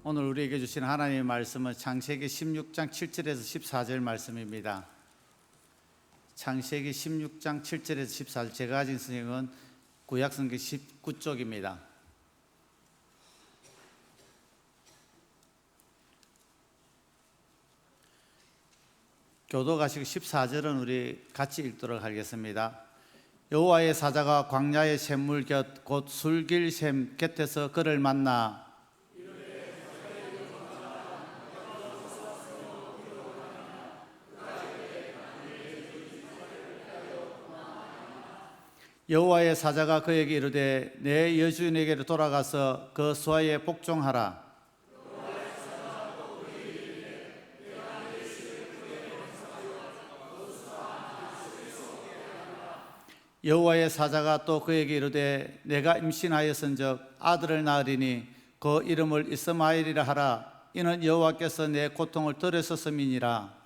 오늘 우리에게 주신 하나님의 말씀은 창세기 16장 7절에서 14절 말씀입니다. 창세기 16장 7절에서 14절, 제가 가진 성경은 구약성경 19쪽입니다. 교도가시고 14절은 우리 같이 읽도록 하겠습니다. 여호와의 사자가 광야의 샘물 곁 곧 술길 샘 곁에서 그를 만나 여호와의 사자가 그에게 이르되 내 여주인에게로 돌아가서 그 수하에 복종하라. 여호와의 사자가 또 그에게 이르되 내가 임신하였은즉 아들을 낳으리니 그 이름을 이스마엘이라 하라. 이는 여호와께서 내 고통을 들으셨음이니라.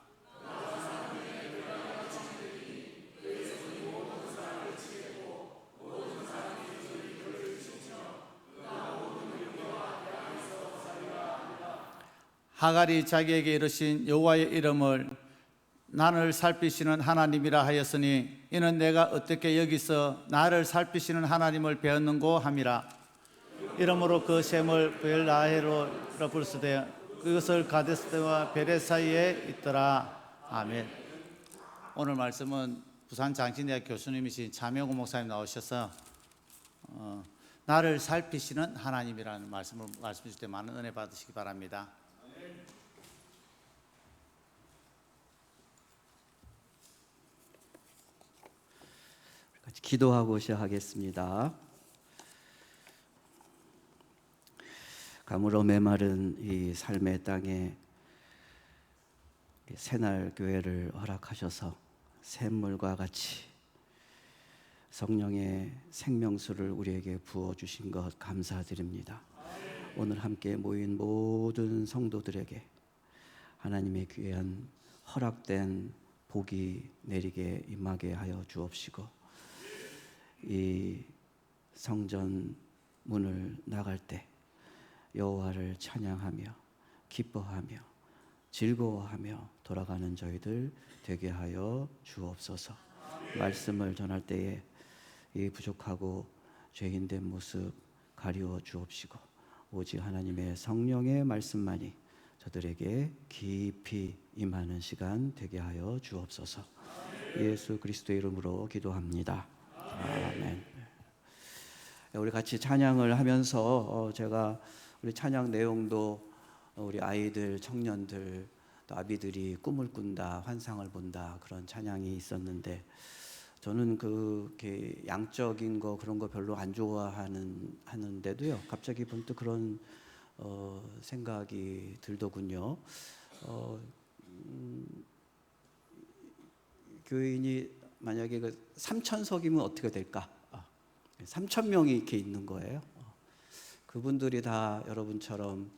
하갈이 자기에게 이르신 여호와의 이름을 나를 살피시는 하나님이라 하였으니 이는 내가 어떻게 여기서 나를 살피시는 하나님을 배웠는고 함이라. 이러므로 그 셈을 벨라헬로 부르시되 그것을 가데스와 베레 사이에 있더라. 아멘. 오늘 말씀은 부산 장신대학 교수님이신 차명호 목사님 나오셔서 나를 살피시는 하나님이라는 말씀을 말씀해 주실 때 많은 은혜 받으시기 바랍니다. 같이 기도하고 시작하겠습니다. 가물어 메마른 이 삶의 땅에 새날 교회를 허락하셔서 샘물과 같이 성령의 생명수를 우리에게 부어주신 것 감사드립니다. 오늘 함께 모인 모든 성도들에게 하나님의 귀한 허락된 복이 내리게 임하게 하여 주옵시고, 이 성전 문을 나갈 때 여호와를 찬양하며 기뻐하며 즐거워하며 돌아가는 저희들 되게 하여 주옵소서. 말씀을 전할 때에 이 부족하고 죄인된 모습 가리워 주옵시고, 오직 하나님의 성령의 말씀만이 저들에게 깊이 임하는 시간 되게 하여 주옵소서. 예수 그리스도의 이름으로 기도합니다. 아멘. 우리 같이 찬양을 하면서 제가 우리 찬양 내용도 우리 아이들, 청년들, 또 아비들이 꿈을 꾼다, 환상을 본다, 그런 찬양이 있었는데, 저는 그렇게 양적인 거 그런 거 별로 안 좋아하는데도요, 갑자기 번뜩 그런 생각이 들더군요. 교인이 만약에 그 3,000석이면 어떻게 될까? 3,000명이 이렇게 있는 거예요. 그분들이 다 여러분처럼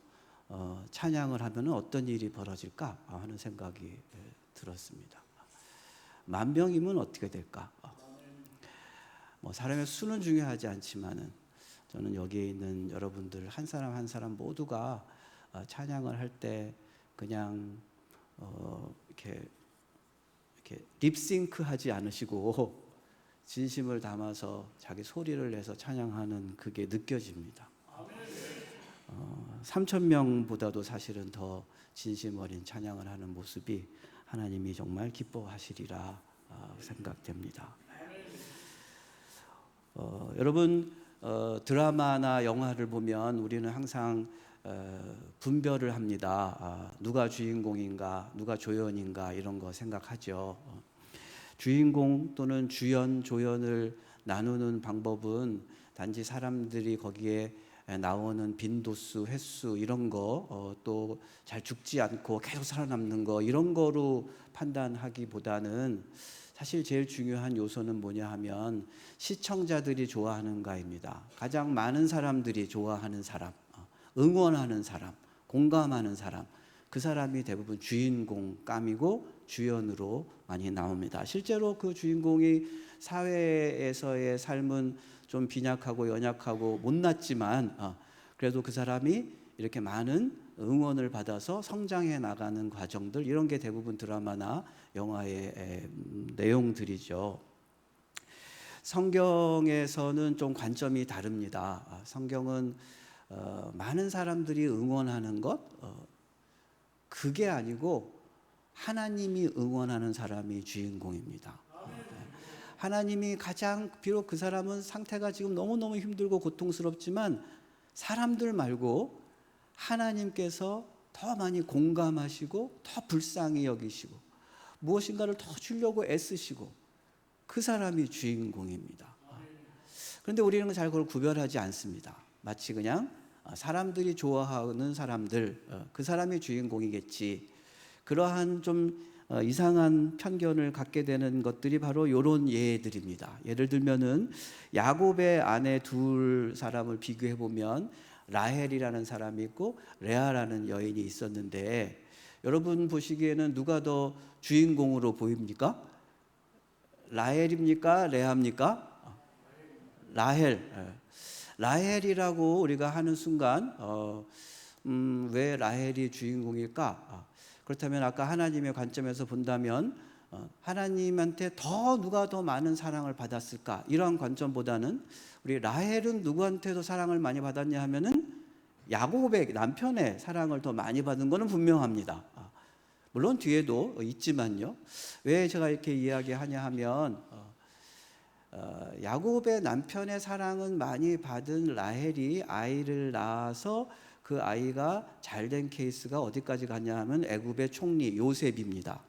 찬양을 하면 어떤 일이 벌어질까 하는 생각이 들었습니다. 10,000명이면 어떻게 될까? 뭐 사람의 수는 중요하지 않지만은 저는 여기에 있는 여러분들 한 사람 한 사람 모두가 찬양을 할 때 그냥 이렇게 립싱크 하지 않으시고 진심을 담아서 자기 소리를 내서 찬양하는 그게 느껴집니다. 3,000명보다도 사실은 더 진심 어린 찬양을 하는 모습이 하나님이 정말 기뻐하시리라 생각됩니다. 여러분, 드라마나 영화를 보면 우리는 항상 분별을 합니다. 누가 주인공인가, 누가 조연인가, 이런 거 생각하죠. 주인공 또는 주연, 조연을 나누는 방법은 단지 사람들이 거기에 나오는 빈도수, 횟수 이런 거, 또 잘 죽지 않고 계속 살아남는 거, 이런 거로 판단하기보다는 사실 제일 중요한 요소는 뭐냐 하면 시청자들이 좋아하는가입니다. 가장 많은 사람들이 좋아하는 사람, 응원하는 사람, 공감하는 사람, 그 사람이 대부분 주인공감이고 주연으로 많이 나옵니다. 실제로 그 주인공이 사회에서의 삶은 좀 빈약하고 연약하고 못났지만 그래도 그 사람이 이렇게 많은 응원을 받아서 성장해 나가는 과정들, 이런 게 대부분 드라마나 영화의 내용들이죠. 성경에서는 좀 관점이 다릅니다. 성경은 많은 사람들이 응원하는 것, 그게 아니고 하나님이 응원하는 사람이 주인공입니다. 하나님이 가장, 비록 그 사람은 상태가 지금 너무너무 힘들고 고통스럽지만 사람들 말고 하나님께서 더 많이 공감하시고 더 불쌍히 여기시고 무엇인가를 더 주려고 애쓰시고, 그 사람이 주인공입니다. 그런데 우리는 잘 그걸 구별하지 않습니다. 마치 그냥 사람들이 좋아하는 사람들, 그 사람이 주인공이겠지, 그러한 좀 이상한 편견을 갖게 되는 것들이 바로 이런 예들입니다. 예를 들면은 야곱의 아내 둘 사람을 비교해 보면 라헬이라는 사람이 있고 레아라는 여인이 있었는데, 여러분 보시기에는 누가 더 주인공으로 보입니까? 라헬입니까? 레아입니까? 라헬. 라헬이라고 우리가 하는 순간 왜 라헬이 주인공일까? 그렇다면 아까 하나님의 관점에서 본다면 하나님한테 누가 더 많은 사랑을 받았을까? 이러한 관점보다는 우리 라헬은 누구한테도 사랑을 많이 받았냐 하면은 야곱의 남편의 사랑을 더 많이 받은 것은 분명합니다. 물론 뒤에도 있지만요. 왜 제가 이렇게 이야기하냐 하면 야곱의 남편의 사랑은 많이 받은 라헬이 아이를 낳아서 그 아이가 잘된 케이스가 어디까지 갔냐 하면 애굽의 총리 요셉입니다.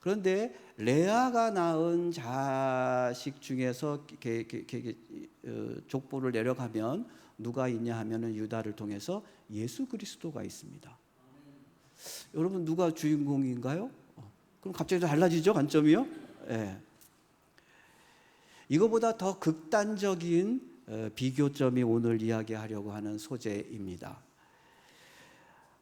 그런데 레아가 낳은 자식 중에서 족보를 내려가면 누가 있냐 하면은 유다를 통해서 예수 그리스도가 있습니다. 여러분, 누가 주인공인가요? 그럼 갑자기 달라지죠, 관점이요? 네. 이거보다 더 극단적인 비교점이 오늘 이야기하려고 하는 소재입니다.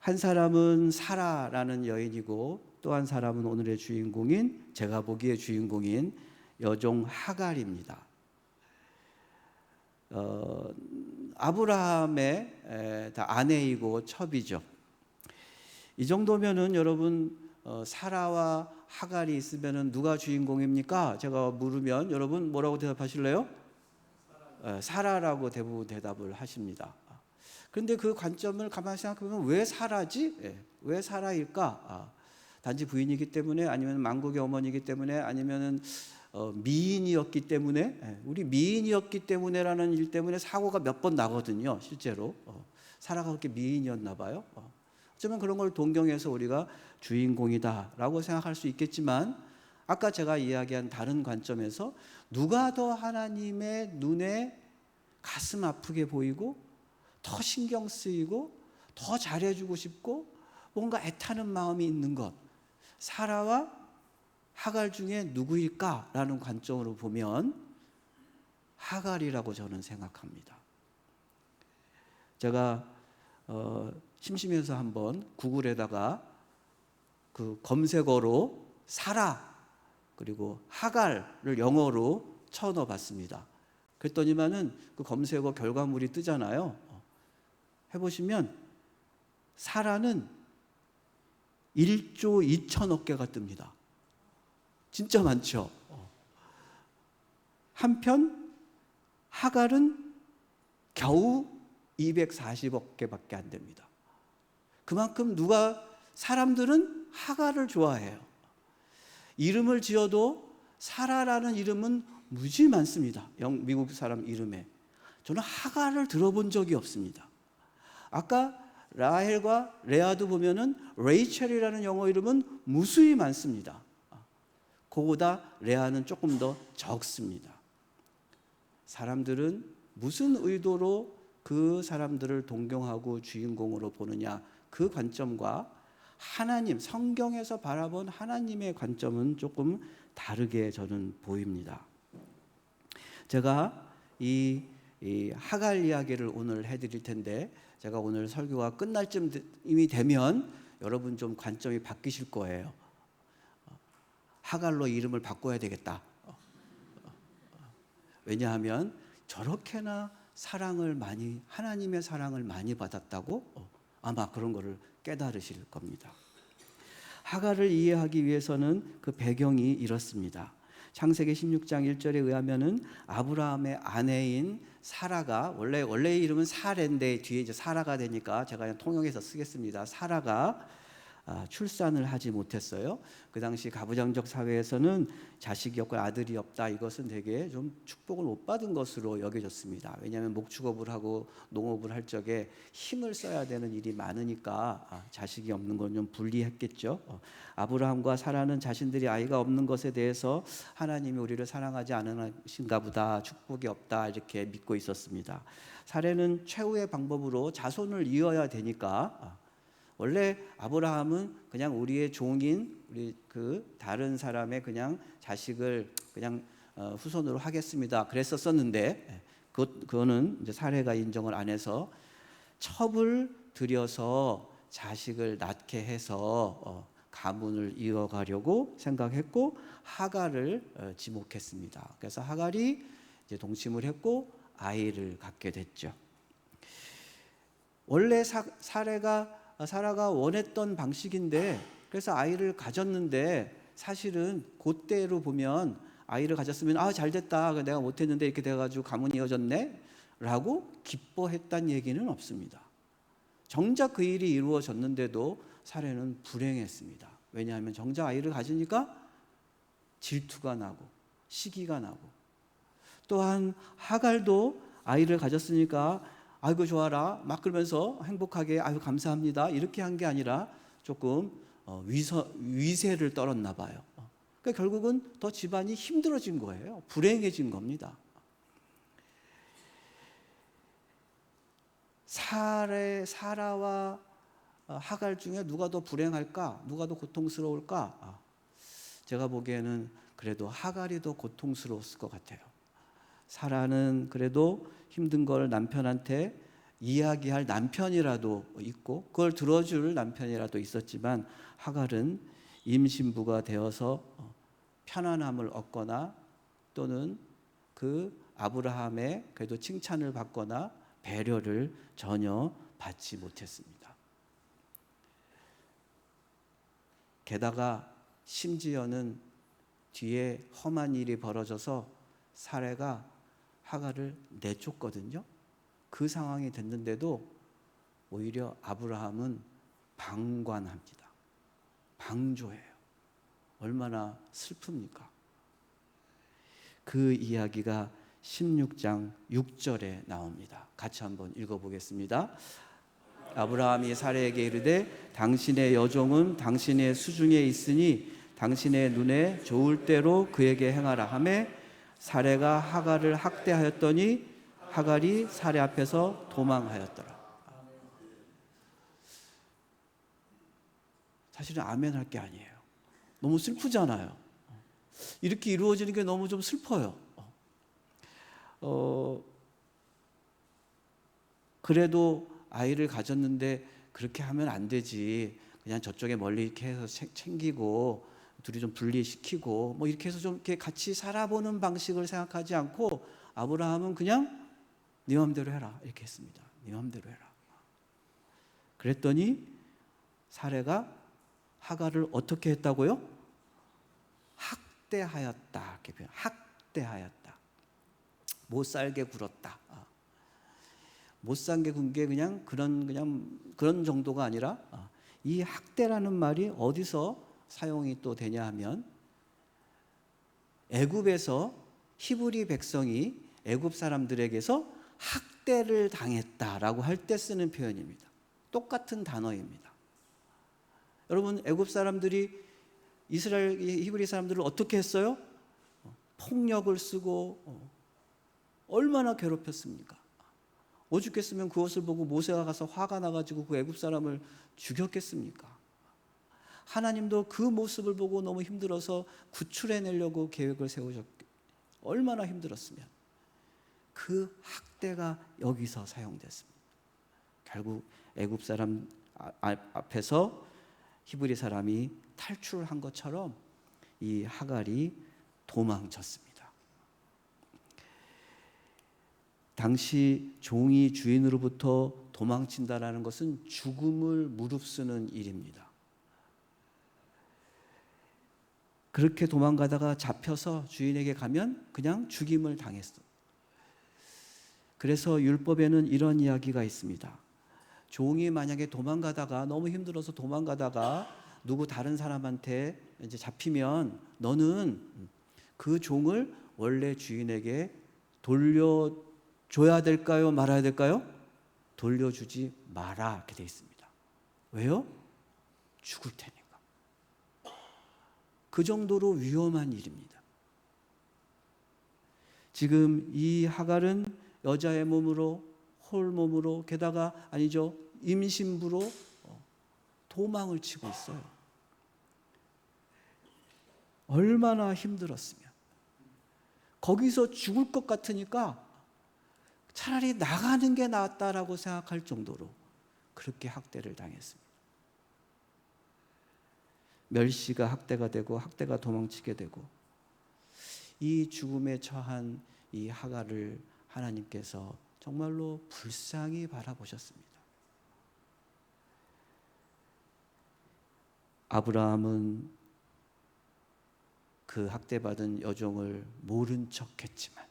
한 사람은 사라라는 여인이고, 또 한 사람은 오늘의 주인공인, 제가 보기에 주인공인 여종 하갈입니다. 아브라함의 아내이고 첩이죠. 이 정도면은 여러분, 사라와 하갈이 있으면은 누가 주인공입니까? 제가 물으면 여러분 뭐라고 대답하실래요? 사라라고 대부분 대답을 하십니다. 그런데 그 관점을 가만히 생각해보면 왜 사라지? 왜 사라일까? 단지 부인이기 때문에, 아니면 만국의 어머니이기 때문에, 아니면은 미인이었기 때문에, 우리 미인이었기 때문에라는 일 때문에 사고가 몇 번 나거든요. 실제로 사라가 그렇게 미인이었나 봐요. 어쩌면 그런 걸 동경해서 우리가 주인공이다라고 생각할 수 있겠지만, 아까 제가 이야기한 다른 관점에서 누가 더 하나님의 눈에 가슴 아프게 보이고 더 신경 쓰이고 더 잘해주고 싶고 뭔가 애타는 마음이 있는 것, 사라와 하갈 중에 누구일까라는 관점으로 보면 하갈이라고 저는 생각합니다. 제가 심심해서 한번 구글에다가 그 검색어로 사라 그리고 하갈을 영어로 쳐 넣어봤습니다. 그랬더니만은 그 검색어 결과물이 뜨잖아요. 해보시면 사라는 1조 2천억 개가 뜹니다. 진짜 많죠. 한편 하갈은 겨우 240억 개밖에 안 됩니다. 그만큼 사람들은 하갈을 좋아해요. 이름을 지어도 사라라는 이름은 무지 많습니다. 미국 사람 이름에. 저는 하갈을 들어본 적이 없습니다. 아까 라헬과 레아도 보면은 레이첼이라는 영어 이름은 무수히 많습니다. 그거보다 레아는 조금 더 적습니다. 사람들은 무슨 의도로 그 사람들을 동경하고 주인공으로 보느냐, 그 관점과 하나님, 성경에서 바라본 하나님의 관점은 조금 다르게 저는 보입니다. 제가 이 하갈 이야기를 오늘 해드릴 텐데, 제가 오늘 설교가 끝날 쯤이 되면 여러분 좀 관점이 바뀌실 거예요. 하갈로 이름을 바꿔야 되겠다. 왜냐하면 저렇게나 하나님의 사랑을 많이 받았다고 아마 그런 거를 깨달으실 겁니다. 하갈을 이해하기 위해서는 그 배경이 이렇습니다. 창세기 16장 1절에 의하면은 아브라함의 아내인 사라가 원래 이름은 사레인데 뒤에 이제 사라가 되니까 제가 그냥 통용해서 쓰겠습니다. 사라가 출산을 하지 못했어요. 그 당시 가부장적 사회에서는 자식이 없고 아들이 없다, 이것은 되게 좀 축복을 못 받은 것으로 여겨졌습니다. 왜냐하면 목축업을 하고 농업을 할 적에 힘을 써야 되는 일이 많으니까 자식이 없는 건 좀 불리했겠죠. 아브라함과 사라는 자신들이 아이가 없는 것에 대해서 하나님이 우리를 사랑하지 않으신가 보다, 축복이 없다, 이렇게 믿고 있었습니다. 사례는 최후의 방법으로 자손을 이어야 되니까 원래 아브라함은 그냥 우리의 종인 우리 다른 사람의 그냥 자식을 그냥 후손으로 하겠습니다, 그랬었는데 그거는 이제 사례가 인정을 안 해서 첩을 들여서 자식을 낳게 해서 가문을 이어가려고 생각했고 하갈을 지목했습니다. 그래서 하갈이 이제 동침을 했고 아이를 갖게 됐죠. 원래 사라가 원했던 방식인데, 그래서 아이를 가졌는데 사실은 그때로 보면 아이를 가졌으면 잘 됐다, 내가 못했는데 이렇게 돼가지고 가문이 이어졌네 라고 기뻐했단 얘기는 없습니다. 정작 그 일이 이루어졌는데도 사례는 불행했습니다. 왜냐하면 정작 아이를 가지니까 질투가 나고 시기가 나고, 또한 하갈도 아이를 가졌으니까 아이고 좋아라 막 그러면서 행복하게 아유 감사합니다 이렇게 한 게 아니라 조금 위세를 떨었나 봐요. 그러니까 결국은 더 집안이 힘들어진 거예요. 불행해진 겁니다. 사라와 하갈 중에 누가 더 불행할까? 누가 더 고통스러울까? 제가 보기에는 그래도 하갈이 더 고통스러웠을 것 같아요. 사라는 그래도 힘든 걸 남편한테 이야기할 남편이라도 있고 그걸 들어줄 남편이라도 있었지만, 하갈은 임신부가 되어서 편안함을 얻거나 또는 그 아브라함의 그래도 칭찬을 받거나 배려를 전혀 받지 못했습니다. 게다가 심지어는 뒤에 험한 일이 벌어져서 사례가 하갈을 내쫓거든요. 그 상황이 됐는데도 오히려 아브라함은 방관합니다. 방조해요. 얼마나 슬픕니까? 그 이야기가 16장 6절에 나옵니다. 같이 한번 읽어보겠습니다. 아브라함이 사례에게 이르되 당신의 여종은 당신의 수중에 있으니 당신의 눈에 좋을 대로 그에게 행하라 하매 사례가 하갈을 학대하였더니 하갈이 사례 앞에서 도망하였더라. 사실은 아멘 할 게 아니에요. 너무 슬프잖아요. 이렇게 이루어지는 게 너무 좀 슬퍼요. 그래도 아이를 가졌는데 그렇게 하면 안 되지. 그냥 저쪽에 멀리 이렇게 해서 챙기고 둘이 좀 분리시키고 뭐 이렇게 해서 좀 이렇게 같이 살아보는 방식을 생각하지 않고 아브라함은 그냥 네 마음대로 해라 이렇게 했습니다. 네 마음대로 해라. 그랬더니 사례가 하갈을 어떻게 했다고요? 학대하였다. 이렇게 표현. 학대하였다. 못 살게 굴었다. 못 살게 군 게 그냥 그런 정도가 아니라 이 학대라는 말이 어디서 사용이 또 되냐 하면 애굽에서 히브리 백성이 애굽 사람들에게서 학대를 당했다라고 할 때 쓰는 표현입니다. 똑같은 단어입니다. 여러분, 애굽 사람들이 이스라엘 히브리 사람들을 어떻게 했어요? 폭력을 쓰고 얼마나 괴롭혔습니까? 오죽했으면 그것을 보고 모세가 가서 화가 나가지고 그 애굽 사람을 죽였겠습니까? 하나님도 그 모습을 보고 너무 힘들어서 구출해내려고 계획을 세우셨고 얼마나 힘들었으면. 그 학대가 여기서 사용됐습니다. 결국 애굽 사람 앞에서 히브리 사람이 탈출한 것처럼 이 하갈이 도망쳤습니다. 당시 종이 주인으로부터 도망친다라는 것은 죽음을 무릅쓰는 일입니다. 그렇게 도망가다가 잡혀서 주인에게 가면 그냥 죽임을 당했어. 그래서 율법에는 이런 이야기가 있습니다. 종이 만약에 도망가다가 너무 힘들어서 도망가다가 누구 다른 사람한테 이제 잡히면 너는 그 종을 원래 주인에게 돌려줘야 될까요? 말아야 될까요? 돌려주지 마라 이렇게 돼 있습니다. 왜요? 죽을 테니까. 그 정도로 위험한 일입니다. 지금 이 하갈은 여자의 몸으로 홀 몸으로 게다가 아니죠 임신부로 도망을 치고 있어요. 얼마나 힘들었으면. 거기서 죽을 것 같으니까 차라리 나가는 게 낫다라고 생각할 정도로 그렇게 학대를 당했습니다. 멸시가 학대가 되고 학대가 도망치게 되고 이 죽음에 처한 이 하갈을 하나님께서 정말로 불쌍히 바라보셨습니다. 아브라함은 그 학대받은 여종을 모른 척했지만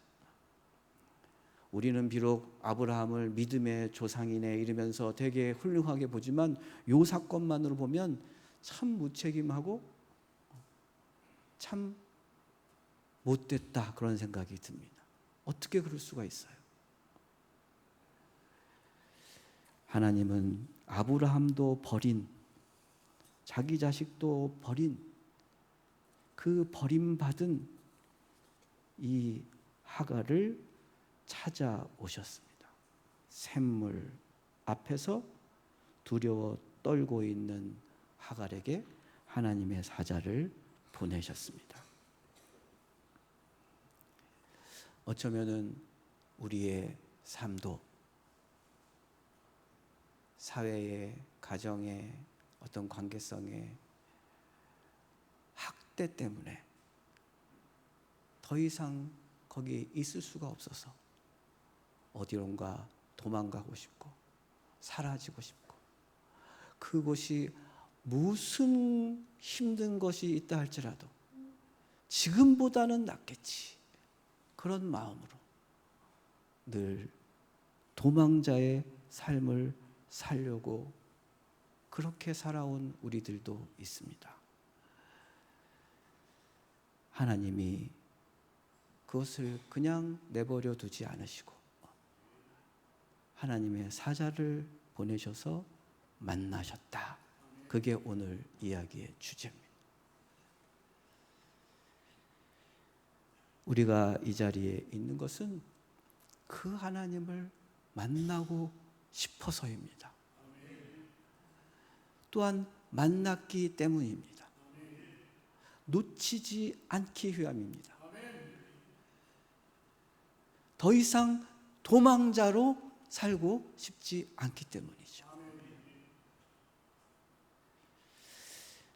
우리는 비록 아브라함을 믿음의 조상이네 이러면서 되게 훌륭하게 보지만 이 사건만으로 보면 참 무책임하고 참 못됐다 그런 생각이 듭니다. 어떻게 그럴 수가 있어요? 하나님은 아브라함도 버린 자기 자식도 버린 그 버림받은 이 하갈을 찾아오셨습니다. 샘물 앞에서 두려워 떨고 있는 하갈에게 하나님의 사자를 보내셨습니다. 어쩌면은 우리의 삶도 사회의 가정의 어떤 관계성의 학대 때문에 더 이상 거기에 있을 수가 없어서 어디론가 도망가고 싶고 사라지고 싶고 그곳이 무슨 힘든 것이 있다 할지라도 지금보다는 낫겠지 그런 마음으로 늘 도망자의 삶을 살려고 그렇게 살아온 우리들도 있습니다. 하나님이 그것을 그냥 내버려 두지 않으시고 하나님의 사자를 보내셔서 만나셨다. 그게 오늘 이야기의 주제입니다. 우리가 이 자리에 있는 것은 그 하나님을 만나고 싶어서입니다. 또한 만났기 때문입니다. 놓치지 않기 위함입니다. 더 이상 도망자로 살고 싶지 않기 때문이죠.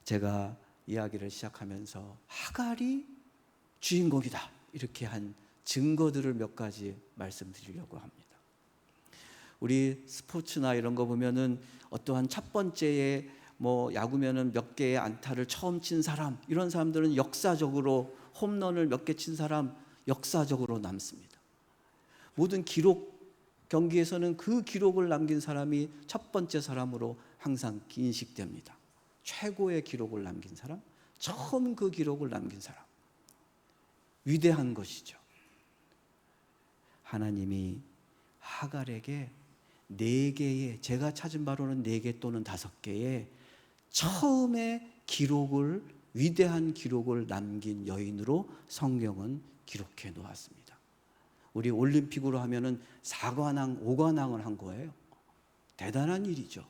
제가 이야기를 시작하면서 하갈이 주인공이다 이렇게 한 증거들을 몇 가지 말씀드리려고 합니다. 우리 스포츠나 이런 거 보면은 어떠한 첫 번째에 뭐 야구면은 몇 개의 안타를 처음 친 사람 이런 사람들은 역사적으로 홈런을 몇 개 친 사람 역사적으로 남습니다. 모든 기록 경기에서는 그 기록을 남긴 사람이 첫 번째 사람으로 항상 인식됩니다. 최고의 기록을 남긴 사람, 처음 그 기록을 남긴 사람. 위대한 것이죠. 하나님이 하갈에게 4개의 제가 찾은 바로는 4개 또는 5개의 처음의 기록을 위대한 기록을 남긴 여인으로 성경은 기록해 놓았습니다. 우리 올림픽으로 하면은 4관왕, 5관왕을 한 거예요. 대단한 일이죠.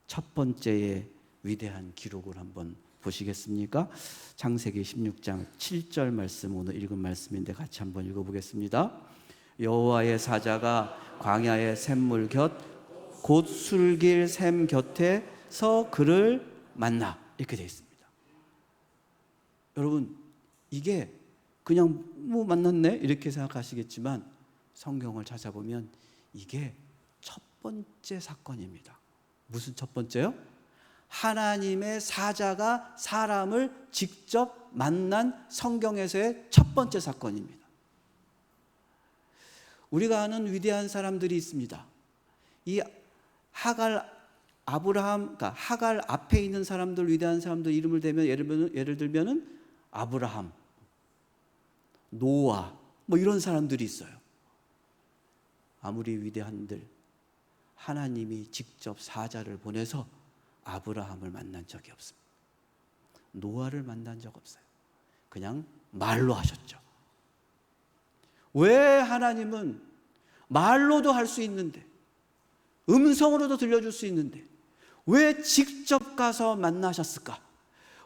첫 번째의 위대한 기록을 한번 보시겠습니까? 창세기 16장 7절 말씀 오늘 읽은 말씀인데 같이 한번 읽어보겠습니다. 여호와의 사자가 광야의 샘물 곁 곧 술길 샘 곁에서 그를 만나 이렇게 되어 있습니다. 여러분 이게 그냥 뭐 만났네 이렇게 생각하시겠지만 성경을 찾아보면 이게 첫 번째 사건입니다. 무슨 첫 번째요? 하나님의 사자가 사람을 직접 만난 성경에서의 첫 번째 사건입니다. 우리가 아는 위대한 사람들이 있습니다. 이 하갈, 아브라함, 그러니까 하갈 앞에 있는 사람들, 위대한 사람들 이름을 대면 예를 들면은 아브라함, 노아, 뭐 이런 사람들이 있어요. 아무리 위대한들 하나님이 직접 사자를 보내서 아브라함을 만난 적이 없습니다. 노아를 만난 적 없어요. 그냥 말로 하셨죠. 왜 하나님은 말로도 할 수 있는데, 음성으로도 들려줄 수 있는데 왜 직접 가서 만나셨을까?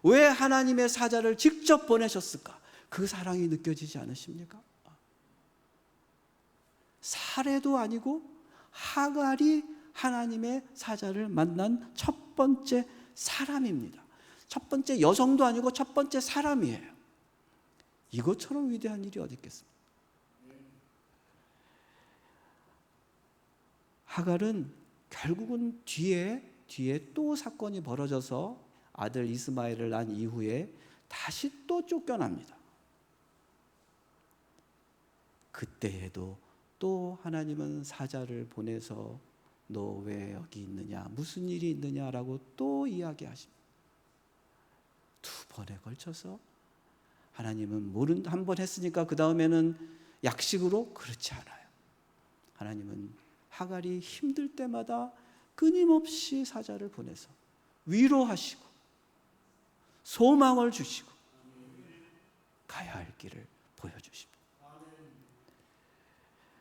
왜 하나님의 사자를 직접 보내셨을까? 그 사랑이 느껴지지 않으십니까? 사례도 아니고 하갈이 하나님의 사자를 만난 첫 번째 사람입니다. 첫 번째 여성도 아니고 첫 번째 사람이에요. 이것처럼 위대한 일이 어디 있겠습니까? 하갈은 결국은 뒤에 또 사건이 벌어져서 아들 이스마엘을 낳은 이후에 다시 또 쫓겨납니다. 그때에도 또 하나님은 사자를 보내서 너 왜 여기 있느냐, 무슨 일이 있느냐라고 또 이야기하십니다. 두 번에 걸쳐서 하나님은 한 번 했으니까 그 다음에는 약식으로 그렇지 않아요. 하나님은 하갈이 힘들 때마다 끊임없이 사자를 보내서 위로하시고 소망을 주시고 가야 할 길을 보여주십니다.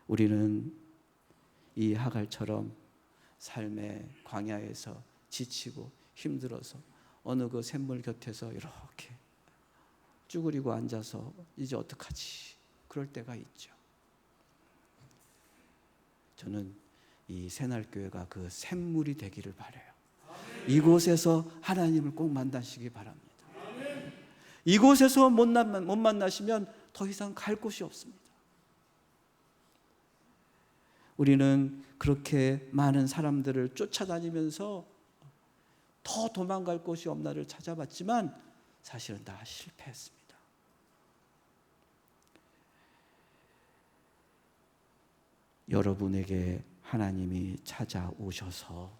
우리는 이 하갈처럼 삶의 광야에서 지치고 힘들어서 어느 그 샘물 곁에서 이렇게 쭈그리고 앉아서 이제 어떡하지? 그럴 때가 있죠. 저는 이 새날교회가 그 샘물이 되기를 바라요. 이곳에서 하나님을 꼭 만나시기 바랍니다. 이곳에서 못 만나시면 더 이상 갈 곳이 없습니다. 우리는 그렇게 많은 사람들을 쫓아다니면서 더 도망갈 곳이 없나를 찾아봤지만 사실은 다 실패했습니다. 여러분에게 하나님이 찾아오셔서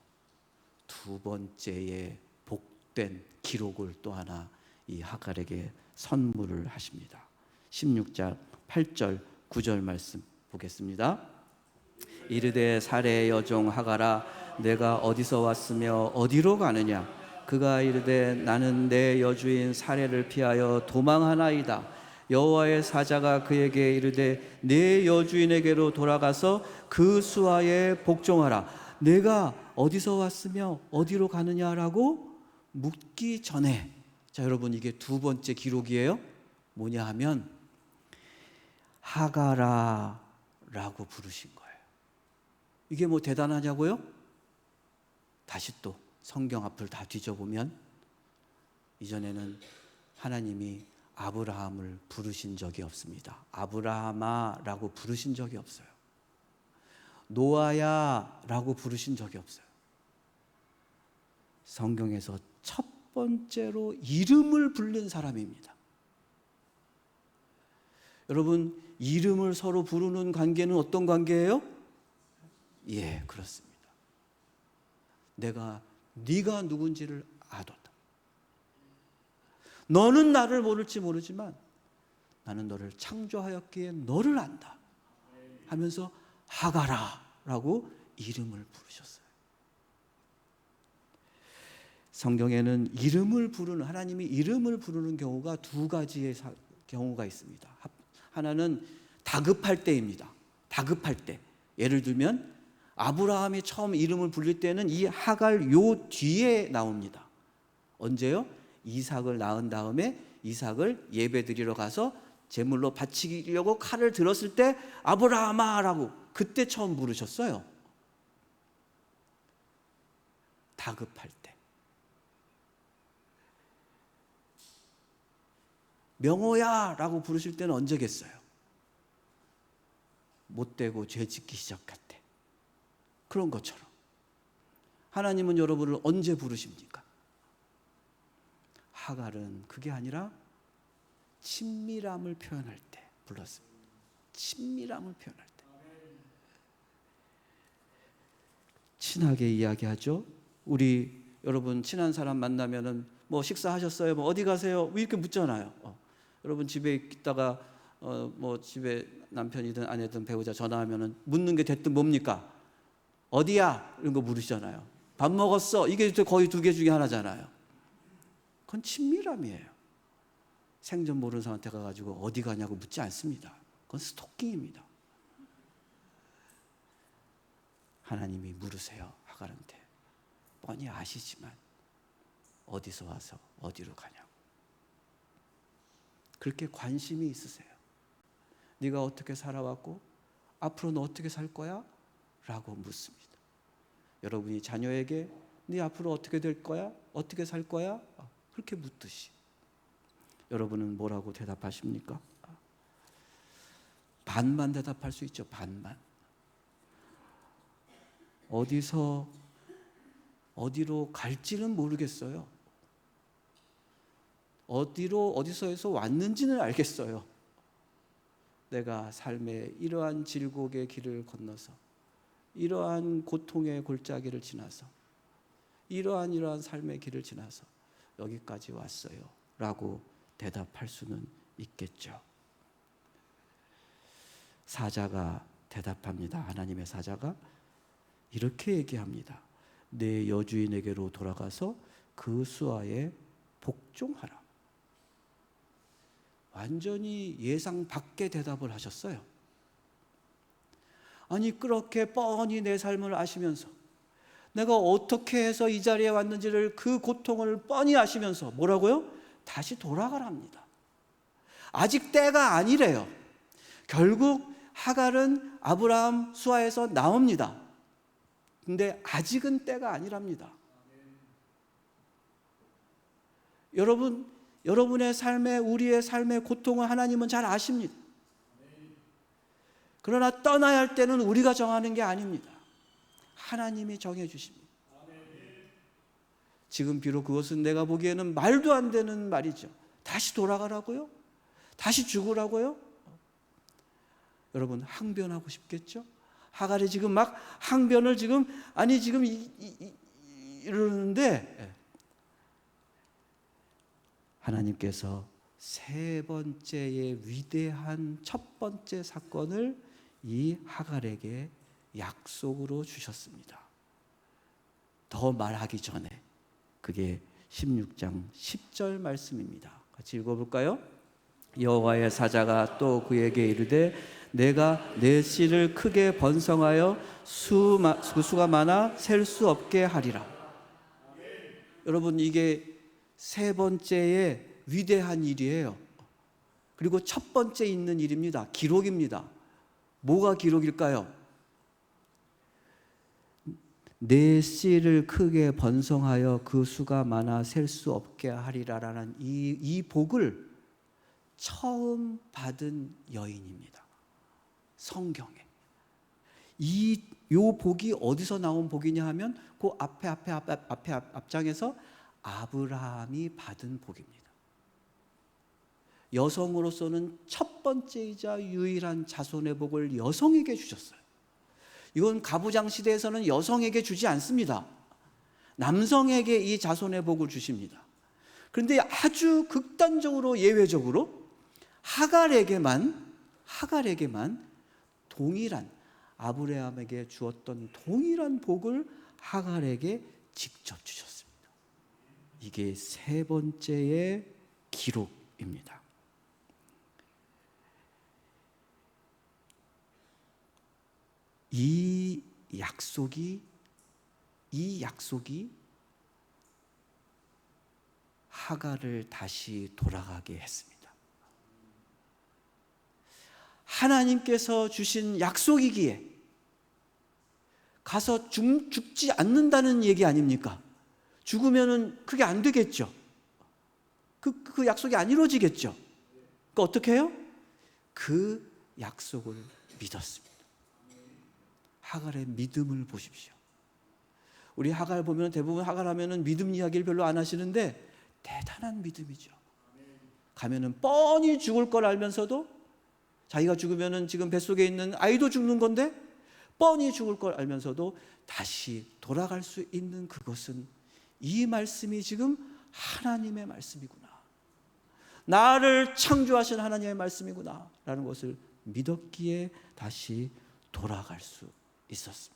두 번째의 복된 기록을 또 하나 이 하갈에게 선물을 하십니다. 16장 8절 9절 말씀 보겠습니다. 이르되 사레의 여종 하갈아 내가 어디서 왔으며 어디로 가느냐? 그가 이르되 나는 내 여주인 사레를 피하여 도망하나이다. 여호와의 사자가 그에게 이르되 내 여주인에게로 돌아가서 그 수하에 복종하라. 내가 어디서 왔으며 어디로 가느냐라고 묻기 전에, 자 여러분, 이게 두 번째 기록이에요. 뭐냐 하면 하갈아 라고 부르신 거예요. 이게 뭐 대단하냐고요? 다시 또 성경 앞을 다 뒤져보면 이전에는 하나님이 아브라함을 부르신 적이 없습니다. 아브라함아 라고 부르신 적이 없어요. 노아야 라고 부르신 적이 없어요. 성경에서 첫 번째로 이름을 부른 사람입니다. 여러분, 이름을 서로 부르는 관계는 어떤 관계예요? 예, 그렇습니다. 네가 누군지를 아도다. 너는 나를 모를지 모르지만 나는 너를 창조하였기에 너를 안다 하면서 하갈아 라고 이름을 부르셨어요. 성경에는 이름을 부르는, 하나님이 이름을 부르는 경우가 두 가지의 경우가 있습니다. 하나는 다급할 때입니다. 다급할 때. 예를 들면 아브라함이 처음 이름을 부를 때는 이 하갈 요 뒤에 나옵니다. 언제요? 이삭을 낳은 다음에 이삭을 예배드리러 가서 제물로 바치려고 칼을 들었을 때 아브라함아 라고 그때 처음 부르셨어요. 다급할 때. 명호야 라고 부르실 때는 언제겠어요? 못되고 죄 짓기 시작했대. 그런 것처럼 하나님은 여러분을 언제 부르십니까? 하갈은 그게 아니라 친밀함을 표현할 때 불렀습니다. 친밀함을 표현할 때. 친하게 이야기하죠. 우리 여러분 친한 사람 만나면은 뭐 식사하셨어요? 뭐 어디 가세요? 이렇게 묻잖아요. 여러분 집에 있다가 뭐 집에 남편이든 아내든 배우자 전화하면은 묻는 게 대뜸 뭡니까? 어디야? 이런 거 물으시잖아요. 밥 먹었어? 이게 거의 두 개 중에 하나잖아요. 그건 친밀함이에요. 생전 모르는 사람한테 가가지고 어디 가냐고 묻지 않습니다. 그건 스토킹입니다. 하나님이 물으세요. 하갈한테. 뻔히 아시지만 어디서 와서 어디로 가냐고. 그렇게 관심이 있으세요. 네가 어떻게 살아왔고 앞으로 너 어떻게 살 거야? 라고 묻습니다. 여러분이 자녀에게 네 앞으로 어떻게 될 거야? 어떻게 살 거야? 그렇게 묻듯이 여러분은 뭐라고 대답하십니까? 반만 대답할 수 있죠. 반만. 어디로 갈지는 모르겠어요. 어디서에서 왔는지는 알겠어요. 내가 삶의 이러한 질곡의 길을 건너서 이러한 고통의 골짜기를 지나서 이러한 삶의 길을 지나서 여기까지 왔어요 라고 대답할 수는 있겠죠. 사자가 대답합니다. 하나님의 사자가 이렇게 얘기합니다. 내 여주인에게로 돌아가서 그 수하에 복종하라. 완전히 예상 밖의 대답을 하셨어요. 아니 그렇게 뻔히 내 삶을 아시면서 내가 어떻게 해서 이 자리에 왔는지를 그 고통을 뻔히 아시면서 뭐라고요? 다시 돌아가랍니다. 아직 때가 아니래요. 결국 하갈은 아브라함 수하에서 나옵니다. 근데 아직은 때가 아니랍니다. 여러분의 삶에 우리의 삶의 고통을 하나님은 잘 아십니다. 그러나 떠나야 할 때는 우리가 정하는 게 아닙니다. 하나님이 정해 주십니다. 지금 비록 그것은 내가 보기에는 말도 안 되는 말이죠. 다시 돌아가라고요? 다시 죽으라고요? 여러분 항변하고 싶겠죠? 하갈이 지금 막 항변을 이러는데 하나님께서 세 번째의 위대한 첫 번째 사건을 이 하갈에게 약속으로 주셨습니다. 더 말하기 전에 그게 16장 10절 말씀입니다. 같이 읽어볼까요? 여호와의 사자가 또 그에게 이르되 내가 내 씨를 크게 번성하여 그 수가 많아 셀 수 없게 하리라. 여러분 이게 세 번째의 위대한 일이에요. 그리고 첫 번째 있는 일입니다. 기록입니다. 뭐가 기록일까요? 내 씨를 크게 번성하여 그 수가 많아 셀 수 없게 하리라라는 이 복을 처음 받은 여인입니다. 성경에. 요 복이 어디서 나온 복이냐 하면 그 앞장에서 아브라함이 받은 복입니다. 여성으로서는 첫 번째이자 유일한 자손의 복을 여성에게 주셨어요. 이건 가부장 시대에서는 여성에게 주지 않습니다. 남성에게 이 자손의 복을 주십니다. 그런데 아주 극단적으로 예외적으로 하갈에게만 동일한 아브라함에게 주었던 동일한 복을 하갈에게 직접 주셨습니다. 이게 세 번째의 기록입니다. 이 약속이 하갈을 다시 돌아가게 했습니다. 하나님께서 주신 약속이기에 가서 죽지 않는다는 얘기 아닙니까? 죽으면은 그게 안 되겠죠. 그 약속이 안 이루어지겠죠. 그러니까 어떻게 해요? 그 약속을 믿었습니다. 하갈의 믿음을 보십시오. 우리 하갈 보면 대부분 하갈 하면은 믿음 이야기를 별로 안 하시는데 대단한 믿음이죠. 가면은 뻔히 죽을 걸 알면서도, 자기가 죽으면은 지금 뱃속에 있는 아이도 죽는 건데 뻔히 죽을 걸 알면서도 다시 돌아갈 수 있는 그것은 이 말씀이 지금 하나님의 말씀이구나, 나를 창조하신 하나님의 말씀이구나 라는 것을 믿었기에 다시 돌아갈 수 있었습니다.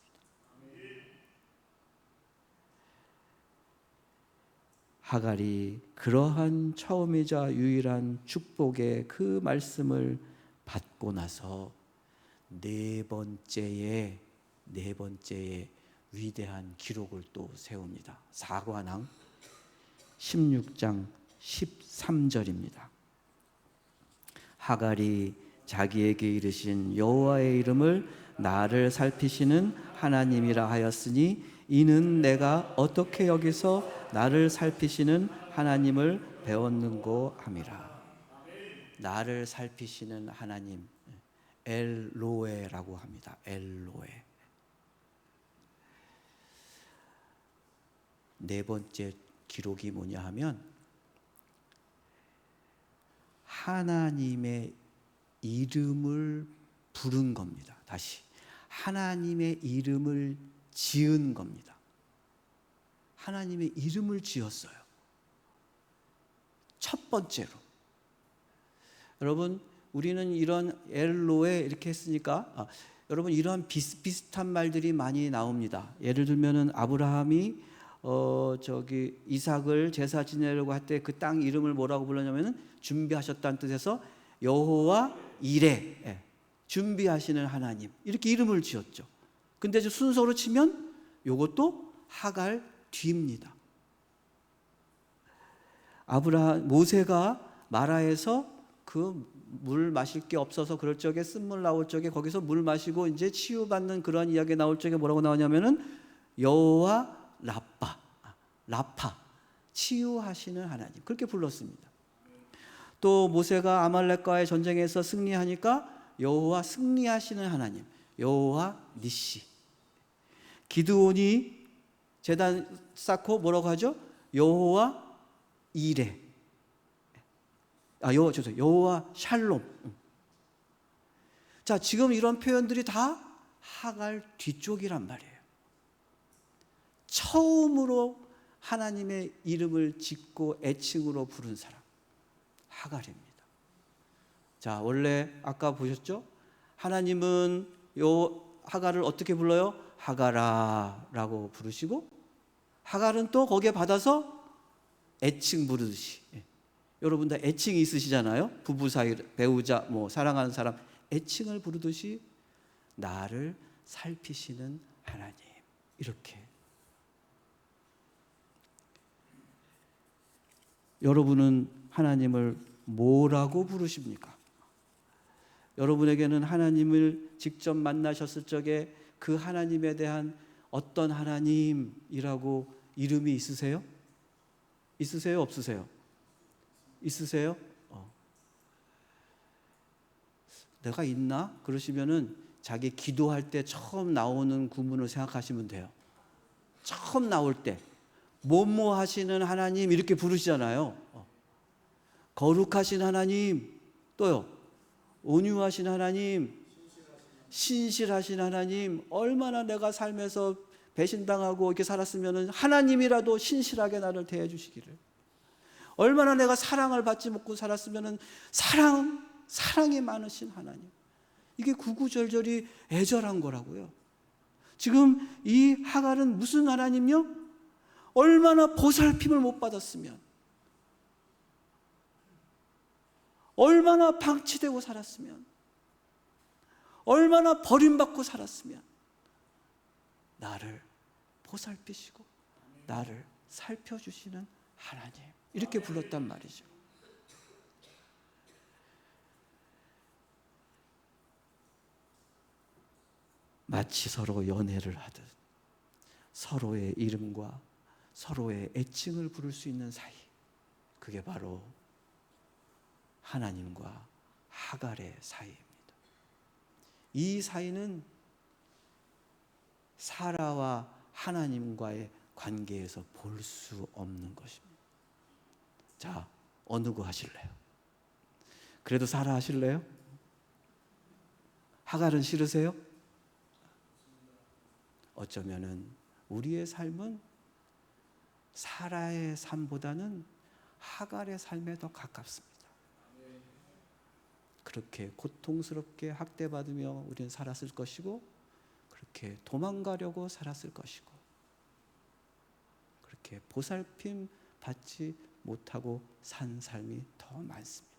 하갈이 그러한 처음이자 유일한 축복의 그 말씀을 받고 나서 네 번째의 위대한 기록을 또 세웁니다. 사관왕 16장 13절입니다. 하갈이 자기에게 이르신 여호와의 이름을 나를 살피시는 하나님이라 하였으니 이는 내가 어떻게 여기서 나를 살피시는 하나님을 배웠는고 함이라. 나를 살피시는 하나님, 엘로에라고 합니다. 엘로에. 네 번째 기록이 뭐냐 하면 하나님의 이름을 부른 겁니다. 다시 하나님의 이름을 지은 겁니다. 하나님의 이름을 지었어요. 첫 번째로. 여러분, 우리는 이런 엘로에 이렇게 했으니까 여러분 이러한 비슷비슷한 말들이 많이 나옵니다. 예를 들면은 아브라함이 이삭을 제사 지내려고 할 때 그 땅 이름을 뭐라고 불렀냐면은 준비하셨다는 뜻에서 여호와 이레, 준비하시는 하나님, 이렇게 이름을 지었죠. 근데 순서로 치면 이것도 하갈 뒤입니다. 모세가 마라에서 그 물 마실 게 없어서 그럴 적에 쓴물 나올 적에 거기서 물 마시고 이제 치유받는 그런 이야기 나올 적에 뭐라고 나오냐면은 여호와 라파, 치유하시는 하나님, 그렇게 불렀습니다. 또 모세가 아말렉과의 전쟁에서 승리하니까 여호와 승리하시는 하나님, 여호와 니시. 기드온이 제단 쌓고 뭐라고 하죠? 여호와 이레. 여호와 샬롬. 자, 지금 이런 표현들이 다 하갈 뒤쪽이란 말이에요. 처음으로 하나님의 이름을 짓고 애칭으로 부른 사람, 하갈입니다. 자, 원래 아까 보셨죠? 하나님은 하갈을 어떻게 불러요? 하갈아라고 부르시고, 하갈은 또 거기에 받아서 애칭 부르듯이, 여러분 다 애칭이 있으시잖아요. 부부 사이, 배우자, 사랑하는 사람 애칭을 부르듯이 나를 살피시는 하나님, 이렇게. 여러분은 하나님을 뭐라고 부르십니까? 여러분에게는 하나님을 직접 만나셨을 적에 그 하나님에 대한 어떤 하나님이라고 이름이 있으세요? 있으세요? 없으세요? 있으세요? 내가 있나? 그러시면은 자기 기도할 때 처음 나오는 구문을 생각하시면 돼요. 처음 나올 때 뭐뭐 하시는 하나님 이렇게 부르시잖아요. 거룩하신 하나님, 또요 온유하신 하나님, 신실하신 하나님. 얼마나 내가 삶에서 배신당하고 이렇게 살았으면 하나님이라도 신실하게 나를 대해 주시기를. 얼마나 내가 사랑을 받지 못하고 살았으면 사랑이 많으신 하나님. 이게 구구절절이 애절한 거라고요. 지금 이 하갈은 무슨 하나님요? 얼마나 보살핌을 못 받았으면, 얼마나 방치되고 살았으면, 얼마나 버림받고 살았으면 나를 보살피시고 나를 살펴주시는 하나님, 이렇게 불렀단 말이죠. 마치 서로 연애를 하듯 서로의 이름과 서로의 애칭을 부를 수 있는 사이, 그게 바로 하나님과 하갈의 사이입니다. 이 사이는 사라와 하나님과의 관계에서 볼 수 없는 것입니다. 자, 어느 거 하실래요? 그래도 사라 하실래요? 하갈은 싫으세요? 어쩌면은 우리의 삶은 사라의 삶보다는 하갈의 삶에 더 가깝습니다. 그렇게 고통스럽게 학대받으며 우리는 살았을 것이고, 그렇게 도망가려고 살았을 것이고, 그렇게 보살핌 받지 못하고 산 삶이 더 많습니다.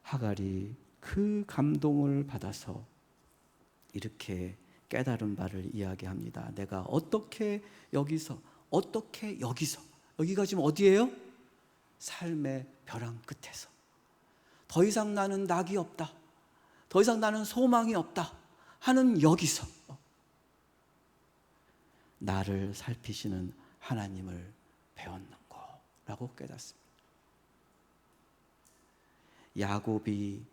하갈이 그 감동을 받아서 이렇게 깨달은 바를 이야기합니다. 내가 어떻게 여기서 여기가 지금 어디예요? 삶의 벼랑 끝에서 더 이상 나는 낙이 없다, 더 이상 나는 소망이 없다 하는 여기서 나를 살피시는 하나님을 배웠는 거라고 깨닫습니다. 야곱이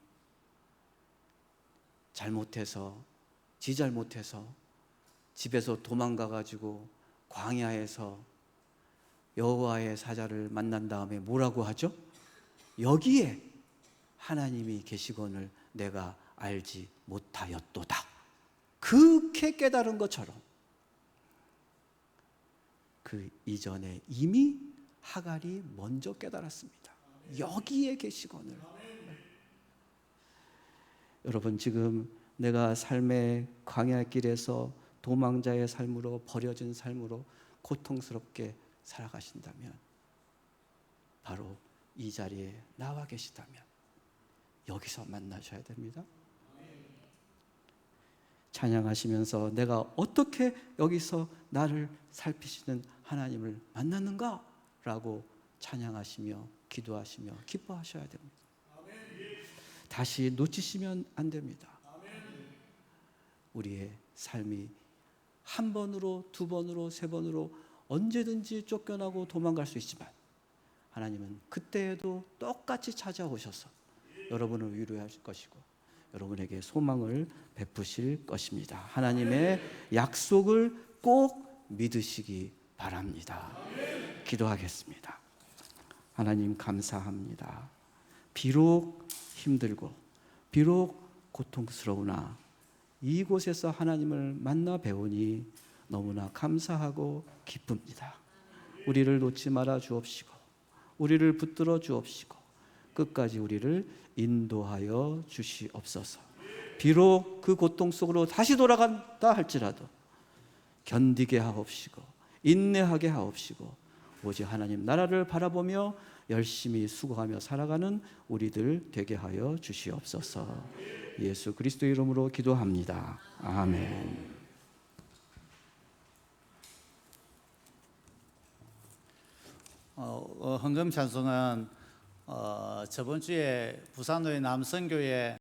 지 잘못해서 집에서 도망가 가지고 광야에서 여호와의 사자를 만난 다음에 뭐라고 하죠? 여기에 하나님이 계시거늘 내가 알지 못하였도다. 그렇게 깨달은 것처럼 그 이전에 이미 하갈이 먼저 깨달았습니다. 여기에 계시거늘. 여러분, 지금 내가 삶의 광야길에서 도망자의 삶으로, 버려진 삶으로 고통스럽게 살아가신다면, 바로 이 자리에 나와 계시다면 여기서 만나셔야 됩니다. 찬양하시면서 내가 어떻게 여기서 나를 살피시는 하나님을 만났는가? 라고 찬양하시며 기도하시며 기뻐하셔야 됩니다. 다시 놓치시면 안 됩니다. 우리의 삶이 한 번으로, 두 번으로, 세 번으로 언제든지 쫓겨나고 도망갈 수 있지만, 하나님은 그때에도 똑같이 찾아오셔서 여러분을 위로하실 것이고 여러분에게 소망을 베푸실 것입니다. 하나님의 약속을 꼭 믿으시기 바랍니다. 기도하겠습니다. 하나님, 감사합니다. 비록 힘들고 비록 고통스러우나 이곳에서 하나님을 만나 배우니 너무나 감사하고 기쁩니다. 우리를 놓지 말아 주옵시고 우리를 붙들어 주옵시고 끝까지 우리를 인도하여 주시옵소서. 비록 그 고통 속으로 다시 돌아간다 할지라도 견디게 하옵시고 인내하게 하옵시고 오직 하나님 나라를 바라보며 열심히 수고하며 살아가는 우리들 되게 하여 주시옵소서. 예수 그리스도의 이름으로 기도합니다. 아멘. 헌금 찬송은 저번 주에 부산의 남성교회